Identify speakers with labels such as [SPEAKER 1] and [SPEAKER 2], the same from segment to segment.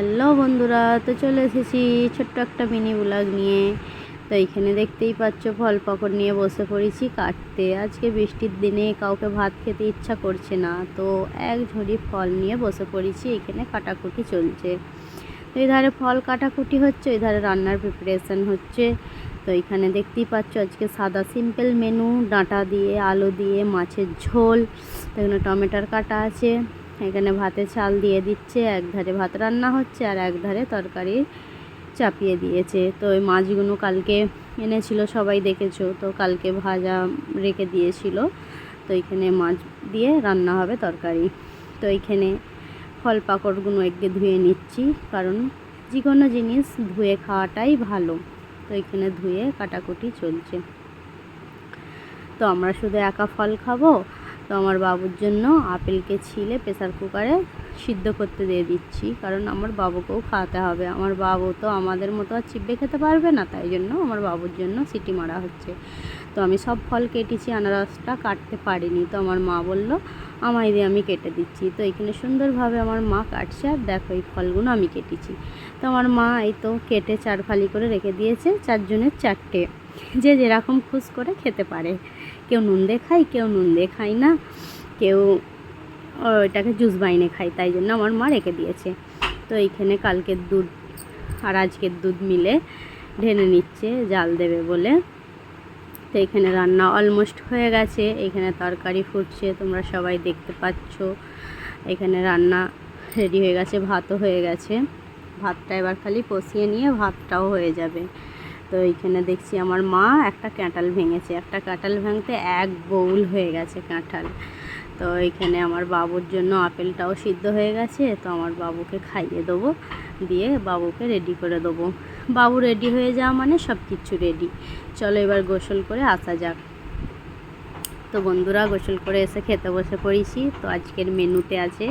[SPEAKER 1] Hello বন্ধুরা, তো চলে এসেছি ছোট্ট একটা মিনি ব্লগ নিয়ে। তো এইখানে দেখতেই পাচ্ছ ফল পাকড় নিয়ে বসে পড়েছি কাটতে। আজকে বৃষ্টির দিনে কাউকে ভাত খেতে ইচ্ছা করছে না, তো এক ঝুড়ি ফল নিয়ে বসে পড়েছি। এখানে কাটাকুটি চলছে, তো এই ধারে ফল কাটাকুটি হচ্ছে, ওই ধারে রান্নার প্রিপারেশান হচ্ছে। তো এইখানে দেখতেই পাচ্ছ আজকে সাদা সিম্পল মেনু, ডাঁটা দিয়ে আলু দিয়ে মাছের ঝোল, এখানে টমেটোর কাটা আছে, এখানে ভাতে চাল দিয়ে দিচ্ছে, এক ধারে ভাত রান্না হচ্ছে আর এক ধারে তরকারি চাপিয়ে দিয়েছে। তো ওই মাছগুলো কালকে এনেছিল, সবাই দেখেছো, তো কালকে ভাজা রেখে দিয়েছিল। তো এইখানে মাছ দিয়ে রান্না হবে তরকারি। তো এইখানে ফল পাকড়গুলো একটু ধুয়ে নিচ্ছি, কারণ যে কোনো জিনিস ধুয়ে খাওয়াটাই ভালো। তো এখানে ধুয়ে কাটাকুটি চলছে। তো আমরা শুধু একা ফল খাবো, তো আমার বাবুর জন্য আপেলকে ছিলে প্রেসার কুকারে সিদ্ধ করতে দিয়ে দিচ্ছি, কারণ আমার বাবুকেও খাওয়াতে হবে। আমার বাবু তো আমাদের মতো আর চিবিয়ে খেতে পারবে না, তাই জন্য আমার বাবুর জন্য সিটি মারা হচ্ছে। তো আমি সব ফল কেটেছি, আনারসটা কাটতে পারিনি, তো আমার মা বলল আমায় দিয়ে আমি কেটে দিচ্ছি। তো এখানে সুন্দরভাবে আমার মা কাটছে, আর দেখো এই ফলগুলো আমি কেটেছি। তো আমার মা এই তো কেটে 4 ফালি করে রেখে দিয়েছে, 4 জনের 4টে, যে যেরকম খুশ করে খেতে পারে। কেউ নুন দিয়ে খায়, কেউ নুন দিয়ে খায় না, কেউ ওইটাকে জুস বাইনে খায়, তাই জন্য আমার মা রেখে দিয়েছে। তো এইখানে কালকের দুধ আর আজকের দুধ মিলে ঢেলে নিচ্ছে জাল দেবে বলে। তো এখানে রান্না অলমোস্ট হয়ে গেছে, এখানে তরকারি ফুটছে, তোমরা সবাই দেখতে পাচ্ছ। এখানে রান্না রেডি হয়ে গেছে, ভাতও হয়ে গেছে। ভাতটা এবার খালি কষিয়ে নিয়ে ভাতটাও হয়ে যাবে। তো এইখানে দেখছি আমার মা একটা কাঁঠাল ভেঙেছে, একটা কাঁঠাল ভাঙতে এক বাউল হয়ে গেছে কাঁঠাল। তো এইখানে আমার বাবুর জন্য আপেলটাও সিদ্ধ হয়ে গেছে, তো আমার বাবুকে খাইয়ে দেবো, দিয়ে বাবুকে রেডি করে দেবো। বাবু রেডি হয়ে যাওয়া মানে সব কিছু রেডি। চলো এবার গোসল করে আসা যাক। তো বন্ধুরা, গোসল করে এসে খেতে বসে পড়েছি। তো আজকের মেনুতে আছে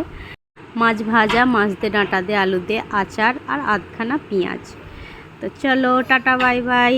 [SPEAKER 1] মাছ ভাজা, মাছ দিয়ে ডাঁটা দিয়ে আলু দিয়ে আচার আর আধখানা পেঁয়াজ। তো চলো টাটা বাই বাই।